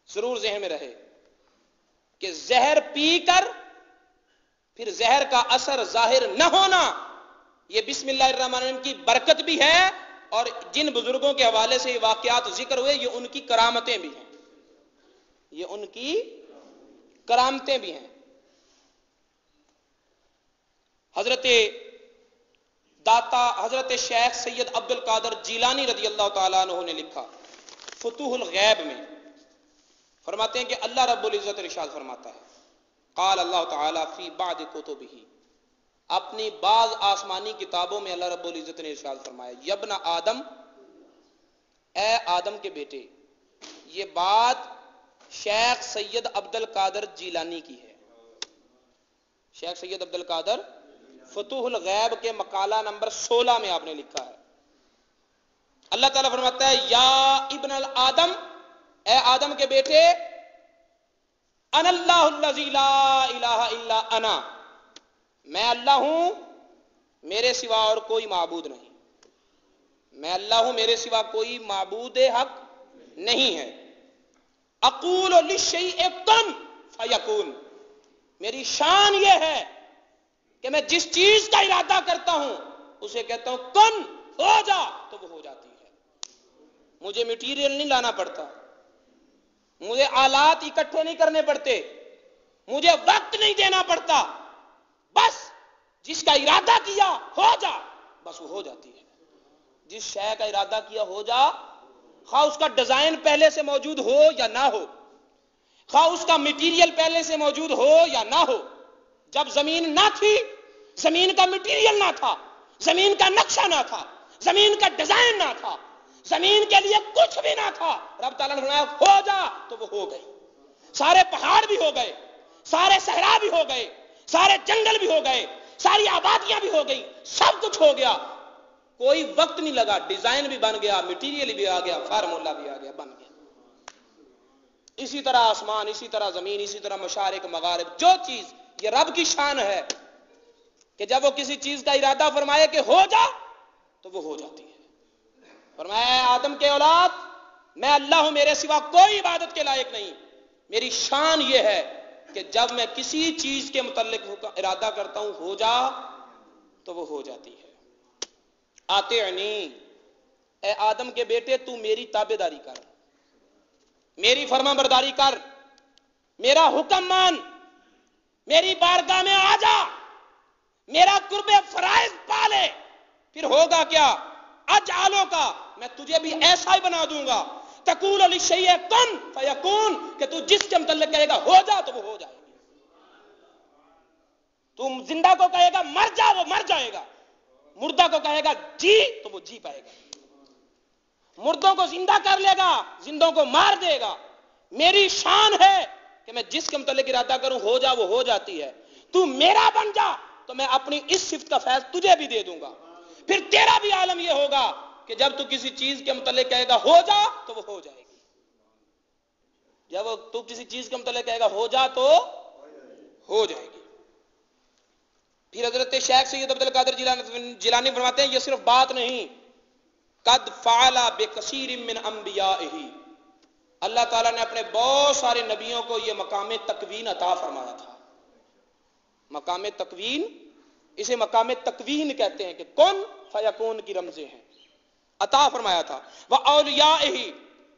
ضرور ذہن میں رہے کہ زہر پی کر پھر زہر کا اثر ظاہر نہ ہونا یہ بسم اللہ الرحمن الرحیم کی برکت بھی ہے, اور جن بزرگوں کے حوالے سے یہ واقعات ذکر ہوئے یہ ان کی کرامتیں بھی ہیں, یہ ان کی کرامتیں بھی ہیں. حضرت داتا حضرت شیخ سید عبد القادر جیلانی رضی اللہ تعالیٰ عنہ نے لکھا فتوح الغیب میں, فرماتے ہیں کہ اللہ رب العزت ارشاد فرماتا ہے قال اللہ تعالیٰ فی بعض کتبہ, اپنی بعض آسمانی کتابوں میں اللہ رب العزت نے ارشاد فرمایا یبن آدم, اے آدم کے بیٹے. یہ بات شیخ سید عبد القادر جیلانی کی ہے. شیخ سید عبد القادر فتوح الغیب کے مقالہ نمبر 16 میں آپ نے لکھا ہے. اللہ تعالیٰ فرماتا ہے یا ابن الآدم, اے آدم کے بیٹے, انا اللہ الذی لا الہ الا انا, میں اللہ ہوں میرے سوا اور کوئی معبود نہیں. میں اللہ ہوں میرے سوا کوئی معبود حق نہیں ہے. اقول للشیء کن فیکون, میری شان یہ ہے کہ میں جس چیز کا ارادہ کرتا ہوں اسے کہتا ہوں کن ہو جا تو وہ ہو جاتی ہے. مجھے میٹیریل نہیں لانا پڑتا, مجھے آلات اکٹھے نہیں کرنے پڑتے, مجھے وقت نہیں دینا پڑتا, بس جس کا ارادہ کیا ہو جا بس وہ ہو جاتی ہے. جس شے کا ارادہ کیا ہو جا, خواہ اس کا ڈیزائن پہلے سے موجود ہو یا نہ ہو, خواہ اس کا میٹیریل پہلے سے موجود ہو یا نہ ہو. جب زمین نہ تھی, زمین کا میٹیریل نہ تھا, زمین کا نقشہ نہ تھا, زمین کا ڈیزائن نہ تھا, زمین کے لیے کچھ بھی نہ تھا, رب تعالیٰ نے فرمایا ہو جا تو وہ ہو گئی. سارے پہاڑ بھی ہو گئے, سارے صحرا بھی ہو گئے, سارے جنگل بھی ہو گئے, ساری آبادیاں بھی ہو گئی, سب کچھ ہو گیا. کوئی وقت نہیں لگا, ڈیزائن بھی بن گیا, میٹیریل بھی آ گیا, فارمولہ بھی آ گیا, بن گیا. اسی طرح آسمان, اسی طرح زمین, اسی طرح مشارق مغارب, جو چیز, یہ رب کی شان ہے کہ جب وہ کسی چیز کا ارادہ فرمائے کہ ہو جا تو وہ ہو جاتی ہے. فرمایا آدم کے اولاد, میں اللہ ہوں میرے سوا کوئی عبادت کے لائق نہیں. میری شان یہ ہے کہ جب میں کسی چیز کے متعلق ارادہ کرتا ہوں ہو جا تو وہ ہو جاتی ہے. آطعنی, اے آدم کے بیٹے تو میری تابعداری کر, میری فرما برداری کر, میرا حکم مان, میری بارگاہ میں آ جا, میرا قرب فرائض پالے. پھر ہوگا کیا؟ اجعلو کا, میں تجھے بھی ایسا ہی بنا دوں گا, تقول للشیء کن فیکون, کہ تو جس کے متعلق کہے گا ہو جا تو وہ ہو جائے گا. تم زندہ کو کہے گا مر جا وہ مر جائے گا, مردہ کو کہے گا جی تو وہ جی پائے گا, مردوں کو زندہ کر لے گا, زندوں کو مار دے گا. میری شان ہے کہ میں جس کے متعلق ارادہ کروں ہو جا وہ ہو جاتی ہے. تو میرا بن جا, تو میں اپنی اس صفت کا فیض تجھے بھی دے دوں گا. پھر تیرا بھی عالم یہ ہوگا کہ جب تو کسی چیز کے متعلق کہے گا ہو جا تو وہ ہو جائے گی. جب تو کسی چیز کے متعلق کہے گا ہو جا تو ہو جائے گی. پھر حضرت شیخ سید عبد القادر جیلانی فرماتے ہیں یہ صرف بات نہیں، قد فعل بکثیر من انبیائہ، اللہ تعالیٰ نے اپنے بہت سارے نبیوں کو یہ مقام تکوین عطا فرمایا تھا. مقام تکوین، اسے مقام تکوین کہتے ہیں کہ کن فیکون کی رمزیں ہیں. عطا فرمایا تھا. وَأَوْلِيَائِهِ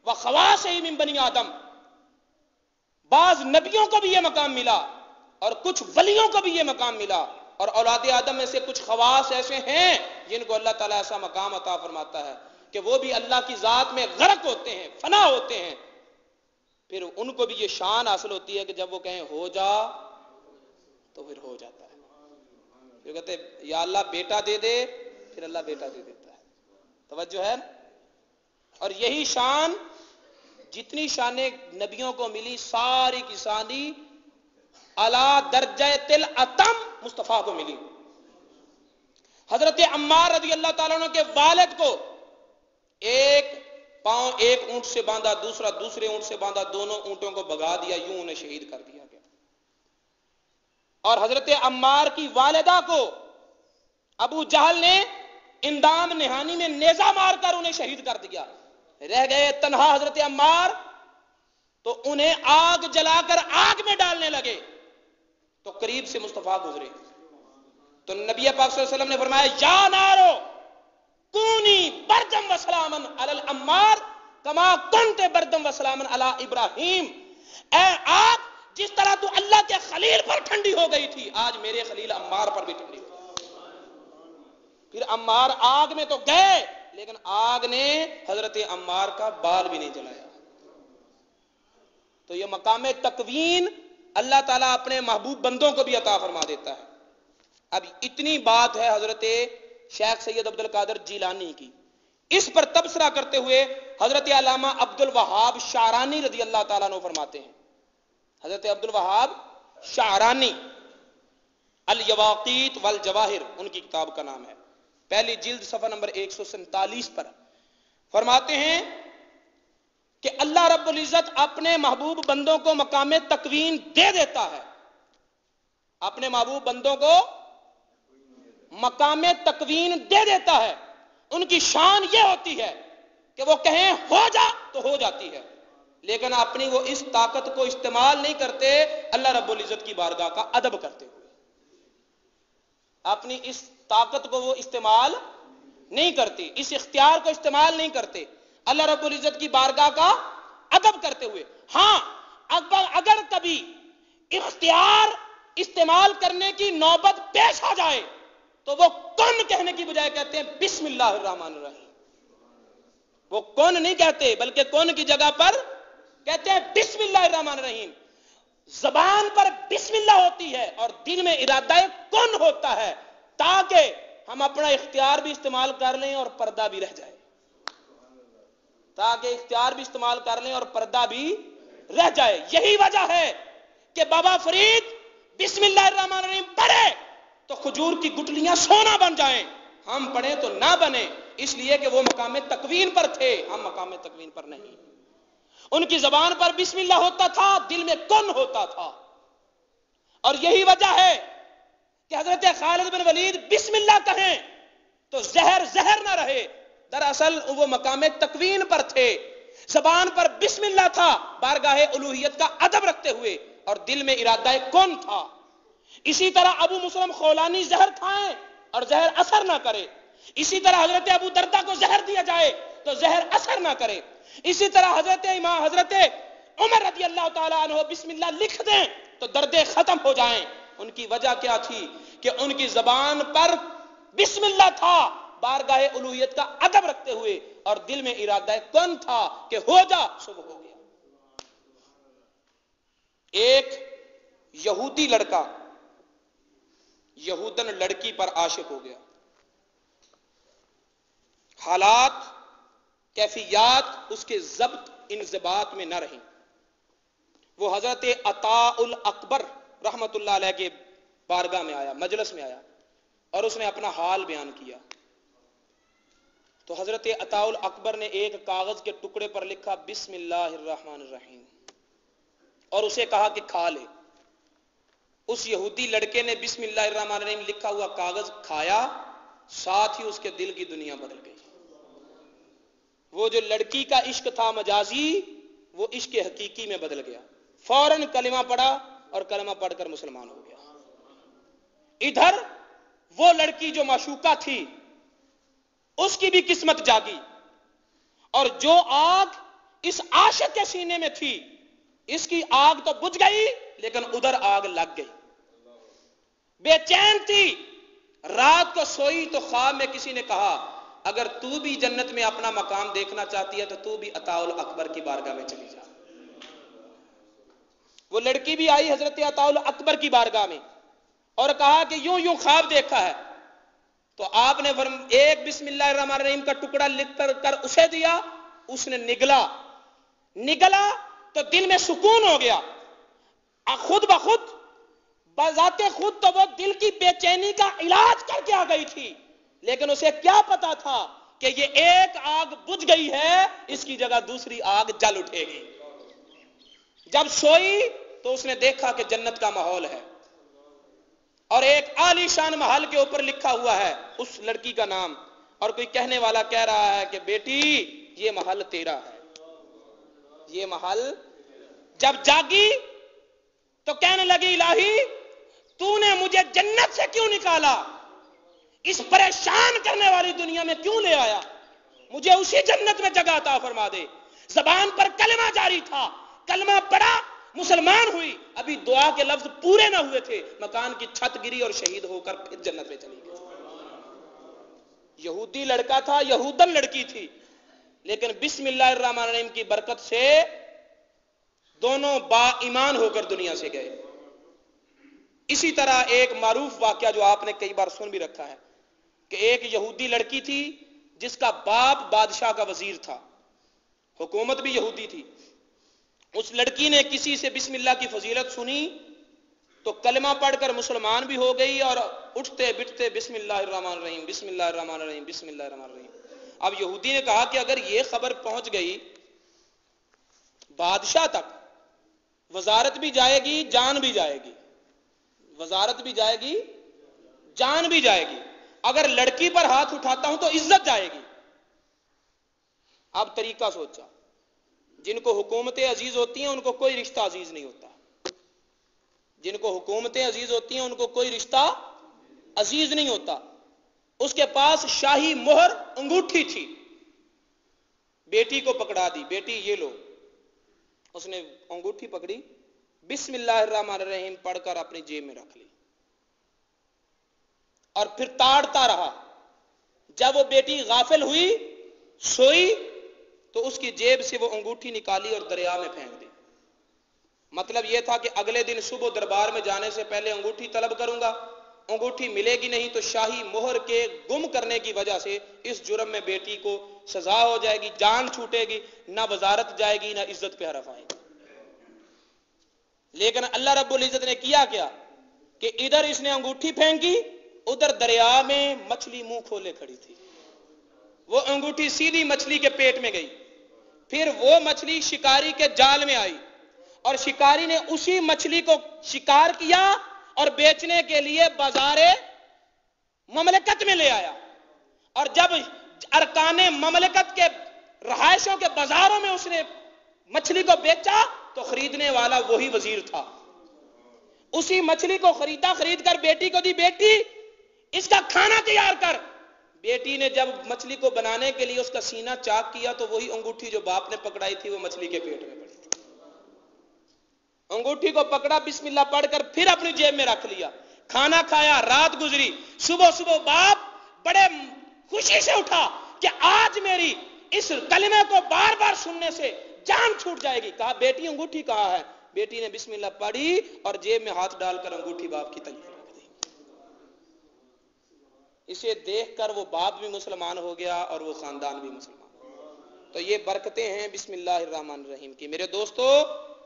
وَخَوَاصِهِ مِن بنی آدم، بعض نبیوں کو بھی یہ مقام ملا اور کچھ ولیوں کو بھی یہ مقام ملا، اور اولاد آدم میں سے کچھ خواص ایسے ہیں جن کو اللہ تعالیٰ ایسا مقام عطا فرماتا ہے کہ وہ بھی اللہ کی ذات میں غرق ہوتے ہیں، فنا ہوتے ہیں. پھر ان کو بھی یہ شان حاصل ہوتی ہے کہ جب وہ کہیں ہو جا تو پھر ہو جاتا ہے. پھر کہتے ہیں یا اللہ بیٹا دے دے، پھر اللہ بیٹا دے دیتا ہے. توجہ ہے. اور یہی شان، جتنی شانیں نبیوں کو ملی ساری کی ساری اعلیٰ درجہ تل اتم مصطفیٰ کو ملی. حضرت عمار رضی اللہ تعالیٰ عنہ کے والد کو ایک پاؤں ایک اونٹ سے باندھا، دوسرا دوسرے اونٹ سے باندھا، دونوں اونٹوں کو بگا دیا، یوں انہیں شہید کر دیا گیا. اور حضرت عمار کی والدہ کو ابو جہل نے اندام نہانی میں نیزہ مار کر انہیں شہید کر دیا. رہ گئے تنہا حضرت عمار، تو انہیں آگ جلا کر آگ میں ڈالنے لگے تو قریب سے مصطفیٰ گزرے تو نبی پاک صلی اللہ علیہ وسلم نے فرمایا یا نارو کونی بردم و سلامن علی العمار کما کنت بردم و سلامن علی ابراہیم. اے آگ، جس طرح تو اللہ کے خلیل پر ٹھنڈی ہو گئی تھی، آج میرے خلیل عمار پر بھی ٹھنڈی ہو گئی. پھر عمار آگ میں تو گئے لیکن آگ نے حضرت عمار کا بال بھی نہیں جلایا. تو یہ مقام تکوین اللہ تعالیٰ اپنے محبوب بندوں کو بھی عطا فرما دیتا ہے. اب اتنی بات ہے حضرت شیخ سید عبد القادر جیلانی کی. اس پر تبصرہ کرتے ہوئے حضرت علامہ عبد الوہاب شعرانی رضی اللہ تعالیٰ عنہ فرماتے ہیں. حضرت عبد الوہاب شعرانی الیواقیت والجواہر ان کی کتاب کا نام ہے، پہلی جلد صفحہ نمبر 147 پر فرماتے ہیں کہ اللہ رب العزت اپنے محبوب بندوں کو مقام تکوین دے دیتا ہے. اپنے محبوب بندوں کو مقام تکوین دے دیتا ہے. ان کی شان یہ ہوتی ہے کہ وہ کہیں ہو جا تو ہو جاتی ہے، لیکن اپنی وہ اس طاقت کو استعمال نہیں کرتے اللہ رب العزت کی بارگاہ کا ادب کرتے ہوئے. اپنی اس طاقت کو وہ استعمال نہیں کرتے، اس اختیار کو استعمال نہیں کرتے اللہ رب العزت کی بارگاہ کا ادب کرتے ہوئے. ہاں اگر کبھی اختیار استعمال کرنے کی نوبت پیش آ جائے تو وہ کن کہنے کی بجائے کہتے ہیں بسم اللہ الرحمن الرحیم. وہ کن نہیں کہتے بلکہ کن کی جگہ پر کہتے ہیں بسم اللہ الرحمن الرحیم. زبان پر بسم اللہ ہوتی ہے اور دل میں ارادہ کن ہوتا ہے تاکہ ہم اپنا اختیار بھی استعمال کر لیں اور پردہ بھی رہ جائے. تاکہ اختیار بھی استعمال کر لیں اور پردہ بھی رہ جائے. یہی وجہ ہے کہ بابا فرید بسم اللہ الرحمن الرحیم پڑھے تو کھجور کی گٹلیاں سونا بن جائیں، ہم پڑھیں تو نہ بنے، اس لیے کہ وہ مقام تکوین پر تھے، ہم مقام تکوین پر نہیں. ان کی زبان پر بسم اللہ ہوتا تھا، دل میں کن ہوتا تھا. اور یہی وجہ ہے کہ حضرت خالد بن ولید بسم اللہ کہیں تو زہر نہ رہے. دراصل وہ مقام تکوین پر تھے، زبان پر بسم اللہ تھا بارگاہ الوہیت کا ادب رکھتے ہوئے، اور دل میں ارادہ کن تھا. اسی طرح ابو مسلم خولانی زہر کھائیں اور زہر اثر نہ کرے. اسی طرح حضرت ابو دردہ کو زہر دیا جائے تو زہر اثر نہ کرے. اسی طرح حضرت عمر رضی اللہ تعالیٰ عنہ بسم اللہ لکھ دیں تو دردیں ختم ہو جائیں. ان کی وجہ کیا تھی کہ ان کی زبان پر بسم اللہ تھا بارگاہ الوہیت کا ادب رکھتے ہوئے، اور دل میں ارادہ کن تھا کہ ہو جا سو ہو گیا. ایک یہودی لڑکا یہودن لڑکی پر عاشق ہو گیا. حالات کیفیات اس کے ضبط انضباط میں نہ رہیں. وہ حضرت عطاء الاکبر رحمت اللہ علیہ کے بارگاہ میں آیا، مجلس میں آیا اور اس نے اپنا حال بیان کیا تو حضرت عطاء الاکبر نے ایک کاغذ کے ٹکڑے پر لکھا بسم اللہ الرحمن الرحیم اور اسے کہا کہ کھا لے۔ اس یہودی لڑکے نے بسم اللہ الرحمن الرحیم لکھا ہوا کاغذ کھایا، ساتھ ہی اس کے دل کی دنیا بدل گئی۔ وہ جو لڑکی کا عشق تھا مجازی، وہ عشق حقیقی میں بدل گیا۔ فوراً کلمہ پڑھا اور کلمہ پڑھ کر مسلمان ہو گیا۔ ادھر وہ لڑکی جو معشوقہ تھی اس کی بھی قسمت جاگی، اور جو آگ اس عاشق کے سینے میں تھی اس کی آگ تو بجھ گئی لیکن ادھر آگ لگ گئی۔ بے چین تھی، رات کو سوئی تو خواب میں کسی نے کہا اگر تو بھی جنت میں اپنا مقام دیکھنا چاہتی ہے تو تو بھی عطاء الاکبر کی بارگاہ میں چلی جا۔ وہ لڑکی بھی آئی حضرت عطاء الاکبر کی بارگاہ میں اور کہا کہ یوں یوں خواب دیکھا ہے، تو آپ نے ایک بسم اللہ الرحمن الرحیم کا ٹکڑا لکھ کر اسے دیا۔ اس نے نگلا تو دل میں سکون ہو گیا، خود بخود بذات خود تو وہ دل کی بے چینی کا علاج کر کے آ گئی تھی، لیکن اسے کیا پتا تھا کہ یہ ایک آگ بجھ گئی ہے، اس کی جگہ دوسری آگ جل اٹھے گی۔ جب سوئی تو اس نے دیکھا کہ جنت کا ماحول ہے اور ایک عالی شان محل کے اوپر لکھا ہوا ہے اس لڑکی کا نام، اور کوئی کہنے والا کہہ رہا ہے کہ بیٹی یہ محل تیرا ہے، یہ محل۔ جب جاگی تو کہنے لگی الہی تو نے مجھے جنت سے کیوں نکالا، اس پریشان کرنے والی دنیا میں کیوں لے آیا، مجھے اسی جنت میں جگہ عطا فرما دے۔ زبان پر کلمہ جاری تھا، کلمہ پڑھا، مسلمان ہوئی، ابھی دعا کے لفظ پورے نہ ہوئے تھے، مکان کی چھت گری اور شہید ہو کر پھر جنت میں چلی گئی۔ یہودی لڑکا تھا، یہودن لڑکی تھی، لیکن بسم اللہ الرحمن الرحیم کی برکت سے دونوں با ایمان ہو کر دنیا سے گئے۔ اسی طرح ایک معروف واقعہ جو آپ نے کئی بار سن بھی رکھا ہے کہ ایک یہودی لڑکی تھی جس کا باپ بادشاہ کا وزیر تھا، حکومت بھی یہودی تھی۔ اس لڑکی نے کسی سے بسم اللہ کی فضیلت سنی تو کلمہ پڑھ کر مسلمان بھی ہو گئی اور اٹھتے بٹھتے بسم اللہ الرحمن الرحیم بسم اللہ الرحمن الرحیم بسم اللہ الرحمن الرحیم۔ اب یہودی نے کہا کہ اگر یہ خبر پہنچ گئی بادشاہ تک، وزارت بھی جائے گی جان بھی جائے گی، وزارت بھی جائے گی جان بھی جائے گی، اگر لڑکی پر ہاتھ اٹھاتا ہوں تو عزت جائے گی۔ اب طریقہ سوچا، جن کو حکومتیں عزیز ہوتی ہیں ان کو کوئی رشتہ عزیز نہیں ہوتا، جن کو حکومتیں عزیز ہوتی ہیں ان کو کوئی رشتہ عزیز نہیں ہوتا۔ اس کے پاس شاہی مہر انگوٹھی تھی، بیٹی کو پکڑا دی، بیٹی یہ لو۔ اس نے انگوٹھی پکڑی، بسم اللہ الرحمن الرحیم پڑھ کر اپنی جیب میں رکھ لی اور پھر تاڑتا رہا۔ جب وہ بیٹی غافل ہوئی، سوئی، تو اس کی جیب سے وہ انگوٹھی نکالی اور دریا میں پھینک دی۔ مطلب یہ تھا کہ اگلے دن صبح دربار میں جانے سے پہلے انگوٹھی طلب کروں گا، انگوٹھی ملے گی نہیں تو شاہی مہر کے گم کرنے کی وجہ سے اس جرم میں بیٹی کو سزا ہو جائے گی، جان چھوٹے گی، نہ وزارت جائے گی نہ عزت پہ حرف آئے گی۔ لیکن اللہ رب العزت نے کیا کیا کہ ادھر اس نے انگوٹھی پھینکی، ادھر دریا میں مچھلی منہ کھولے کھڑی تھی، وہ انگوٹھی سیدھی مچھلی کے پیٹ میں گئی، پھر وہ مچھلی شکاری کے جال میں آئی اور شکاری نے اسی مچھلی کو شکار کیا اور بیچنے کے لیے بازار مملکت میں لے آیا، اور جب ارکان مملکت کے رہائشوں کے بازاروں میں اس نے مچھلی کو بیچا تو خریدنے والا وہی وزیر تھا۔ اسی مچھلی کو خرید کر بیٹی کو دی، بیٹی اس کا کھانا تیار کر۔ بیٹی نے جب مچھلی کو بنانے کے لیے اس کا سینہ چاک کیا تو وہی انگوٹھی جو باپ نے پکڑائی تھی وہ مچھلی کے پیٹ میں پڑی تھی۔ انگوٹھی کو پکڑا، بسم اللہ پڑھ کر پھر اپنی جیب میں رکھ لیا، کھانا کھایا، رات گزری، صبح باپ بڑے خوشی سے اٹھا کہ آج میری اس کلمے کو بار بار سننے سے جان چھوٹ جائے گی۔ کہا بیٹی انگوٹھی کہاں ہے؟ بیٹی نے بسم اللہ پڑھی اور جیب میں ہاتھ ڈال کر انگوٹھی باپ کی تلوار رکھ دی۔ اسے دیکھ کر وہ باپ بھی مسلمان ہو گیا اور وہ خاندان بھی مسلمان۔ تو یہ برکتیں ہیں بسم اللہ الرحمن الرحیم کی۔ میرے دوستو،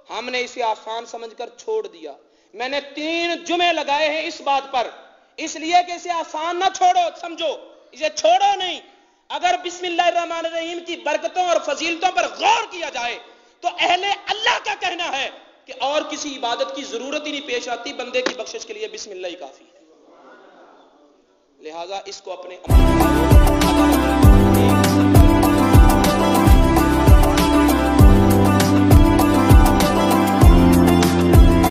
ہم نے اسے آسان سمجھ کر چھوڑ دیا، میں نے 3 جمعے لگائے ہیں اس بات پر، اس لیے کہ اسے آسان نہ چھوڑو، سمجھو اسے چھوڑو نہیں۔ اگر بسم اللہ الرحمن الرحیم کی برکتوں اور فضیلتوں پر غور کیا جائے تو اہل اللہ کا کہنا ہے کہ اور کسی عبادت کی ضرورت ہی نہیں پیش آتی، بندے کی بخشش کے لیے بسم اللہ ہی کافی ہے۔ لہٰذا اس کو اپنے